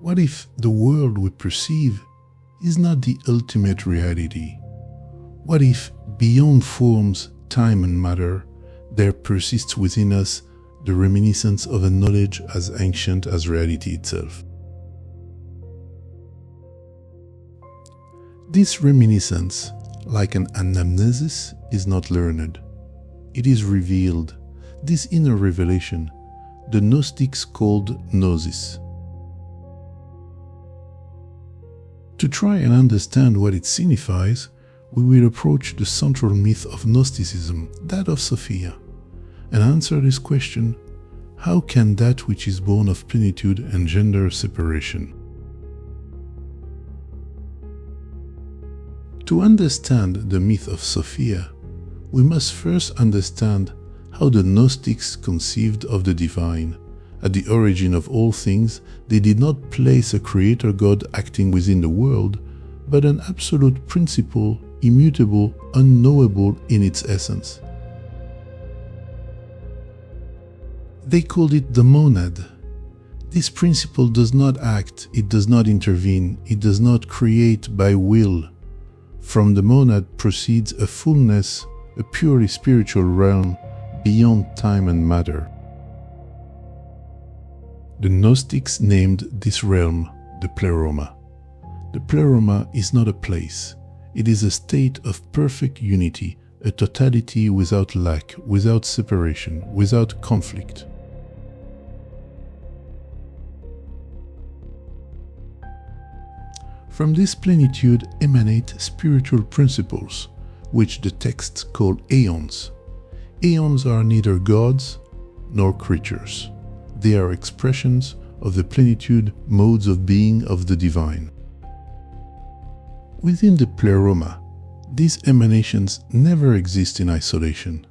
What if the world we perceive is not the ultimate reality? What if, beyond forms, time and matter, there persists within us the reminiscence of a knowledge as ancient as reality itself? This reminiscence, like an anamnesis, is not learned. It is revealed. This inner revelation, the Gnostics called gnosis. To try and understand what it signifies, we will approach the central myth of Gnosticism, that of Sophia, and answer this question: how can that which is born of plenitude engender separation? To understand the myth of Sophia, we must first understand how the Gnostics conceived of the divine. At the origin of all things, they did not place a creator God acting within the world, but an absolute principle, immutable, unknowable in its essence. They called it the monad. This principle does not act, it does not intervene, it does not create by will. From the monad proceeds a fullness, a purely spiritual realm beyond time and matter. The Gnostics named this realm the pleroma. The pleroma is not a place. It is a state of perfect unity, a totality without lack, without separation, without conflict. From this plenitude emanate spiritual principles, which the texts call aeons. Aeons are neither gods nor creatures. They are expressions of the plenitude modes of being of the divine. Within the pleroma, these emanations never exist in isolation.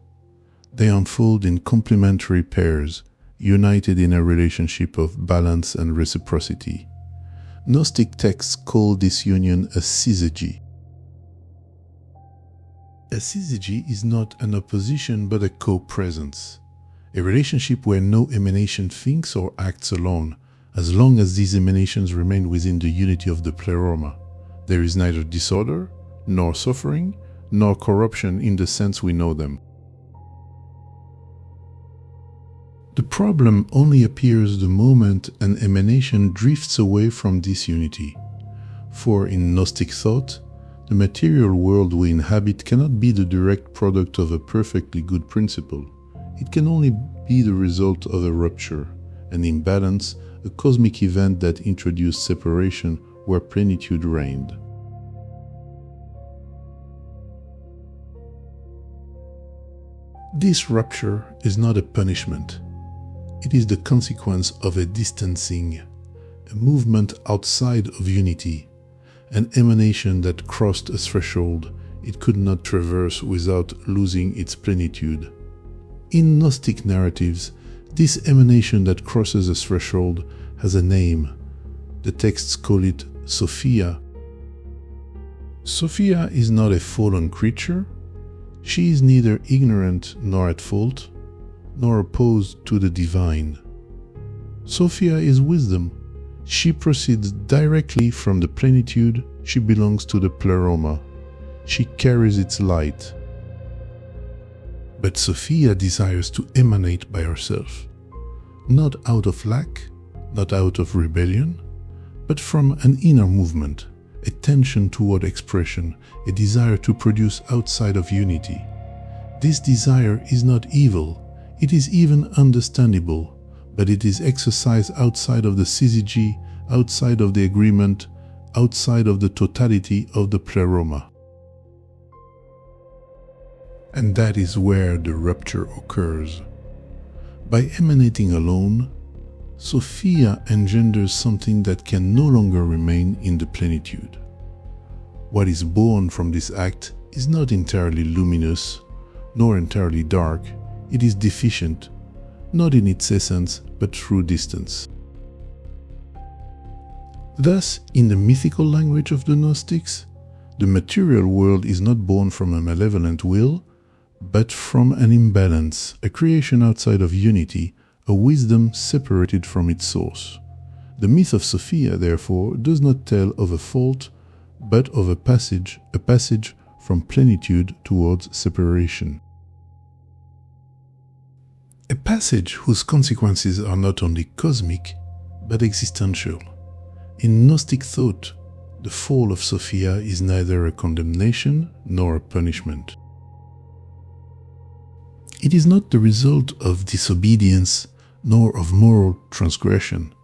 They unfold in complementary pairs, united in a relationship of balance and reciprocity. Gnostic texts call this union a syzygy. A syzygy is not an opposition but a co-presence, a relationship where no emanation thinks or acts alone, as long as these emanations remain within the unity of the pleroma. There is neither disorder, nor suffering, nor corruption in the sense we know them. The problem only appears the moment an emanation drifts away from this unity. For in Gnostic thought, the material world we inhabit cannot be the direct product of a perfectly good principle. It can only be the result of a rupture, an imbalance, a cosmic event that introduced separation where plenitude reigned. This rupture is not a punishment. It is the consequence of a distancing, a movement outside of unity, an emanation that crossed a threshold it could not traverse without losing its plenitude. In Gnostic narratives, this emanation that crosses a threshold has a name. The texts call it Sophia. Sophia is not a fallen creature. She is neither ignorant nor at fault, nor opposed to the divine. Sophia is wisdom. She proceeds directly from the plenitude. She belongs to the pleroma. She carries its light. But Sophia desires to emanate by herself, not out of lack, not out of rebellion, but from an inner movement, a tension toward expression, a desire to produce outside of unity. This desire is not evil, it is even understandable, but it is exercised outside of the syzygy, outside of the agreement, outside of the totality of the pleroma. And that is where the rupture occurs. By emanating alone, Sophia engenders something that can no longer remain in the plenitude. What is born from this act is not entirely luminous, nor entirely dark. It is deficient, not in its essence, but through distance. Thus, in the mythical language of the Gnostics, the material world is not born from a malevolent will, but from an imbalance, a creation outside of unity, a wisdom separated from its source. The myth of Sophia, therefore, does not tell of a fault, but of a passage from plenitude towards separation. A passage whose consequences are not only cosmic, but existential. In Gnostic thought, the fall of Sophia is neither a condemnation nor a punishment. It is not the result of disobedience nor of moral transgression.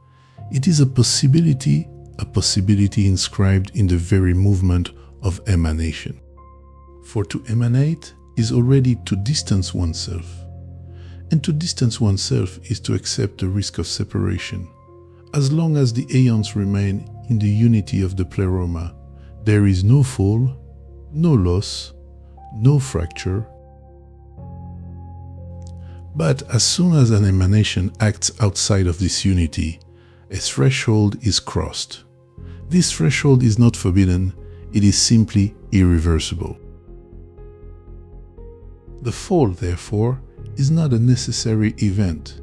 It is a possibility inscribed in the very movement of emanation. For to emanate is already to distance oneself, and to distance oneself is to accept the risk of separation. As long as the aeons remain in the unity of the pleroma, there is no fall, no loss, no fracture. But as soon as an emanation acts outside of this unity, a threshold is crossed. This threshold is not forbidden, it is simply irreversible. The fall, therefore, is not a necessary event.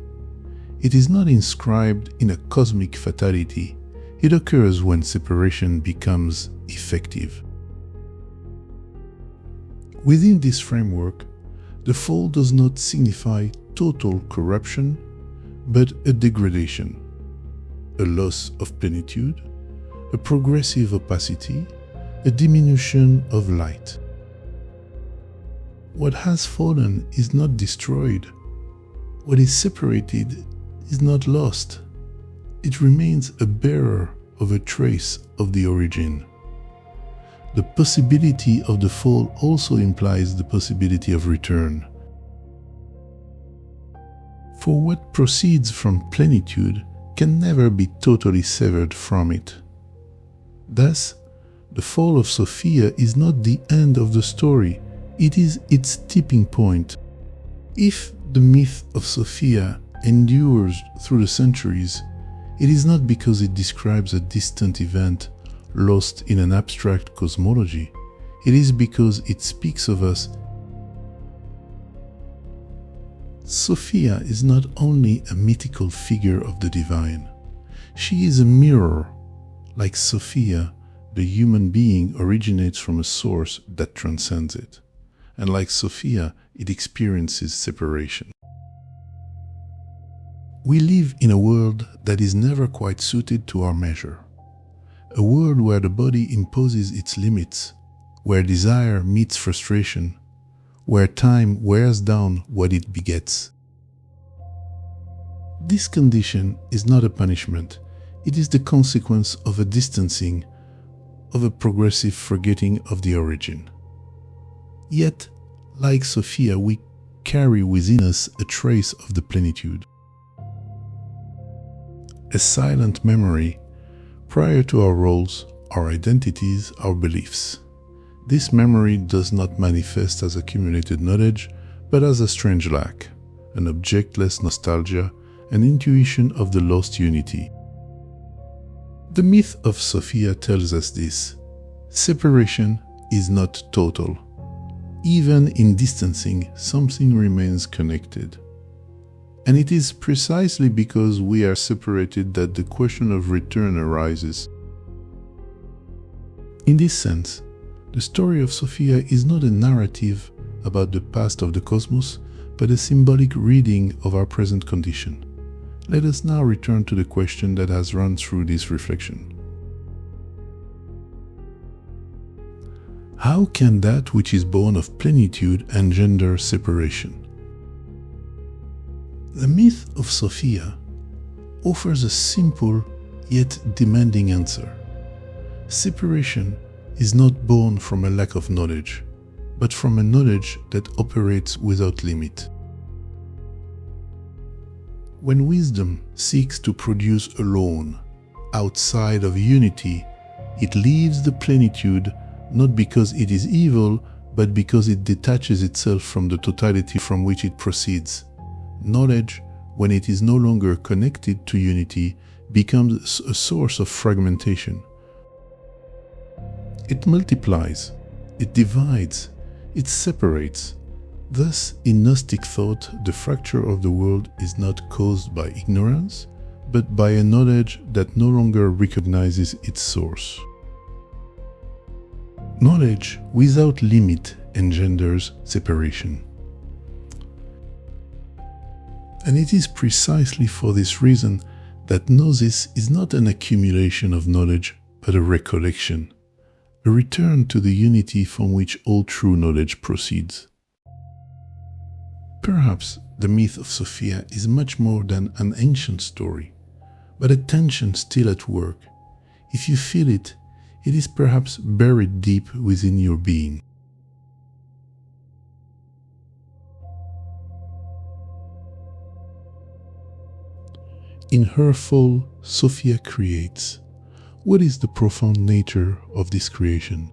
It is not inscribed in a cosmic fatality. It occurs when separation becomes effective. Within this framework, the fall does not signify total corruption, but a degradation, a loss of plenitude, a progressive opacity, a diminution of light. What has fallen is not destroyed. What is separated is not lost. It remains a bearer of a trace of the origin. The possibility of the fall also implies the possibility of return. For what proceeds from plenitude can never be totally severed from it. Thus, the fall of Sophia is not the end of the story, it is its tipping point. If the myth of Sophia endures through the centuries, it is not because it describes a distant event lost in an abstract cosmology. It is because it speaks of us. Sophia is not only a mythical figure of the divine. She is a mirror. Like Sophia, the human being originates from a source that transcends it. And like Sophia, it experiences separation. We live in a world that is never quite suited to our measure. A world where the body imposes its limits, where desire meets frustration, where time wears down what it begets. This condition is not a punishment, it is the consequence of a distancing, of a progressive forgetting of the origin. Yet, like Sophia, we carry within us a trace of the plenitude. A silent memory, prior to our roles, our identities, our beliefs. This memory does not manifest as accumulated knowledge, but as a strange lack, an objectless nostalgia, an intuition of the lost unity. The myth of Sophia tells us this. Separation is not total. Even in distancing, something remains connected. And it is precisely because we are separated that the question of return arises. In this sense, the story of Sophia is not a narrative about the past of the cosmos, but a symbolic reading of our present condition. Let us now return to the question that has run through this reflection. How can that which is born of plenitude engender separation? The myth of Sophia offers a simple yet demanding answer. Separation is not born from a lack of knowledge, but from a knowledge that operates without limit. When wisdom seeks to produce alone, outside of unity, it leaves the plenitude not because it is evil, but because it detaches itself from the totality from which it proceeds. Knowledge, when it is no longer connected to unity, becomes a source of fragmentation. It multiplies, it divides, it separates. Thus, in Gnostic thought, the fracture of the world is not caused by ignorance, but by a knowledge that no longer recognizes its source. Knowledge without limit engenders separation. And it is precisely for this reason that gnosis is not an accumulation of knowledge, but a recollection, a return to the unity from which all true knowledge proceeds. Perhaps the myth of Sophia is much more than an ancient story, but a tension still at work. If you feel it, it is perhaps buried deep within your being. In her fall, Sophia creates. What is the profound nature of this creation?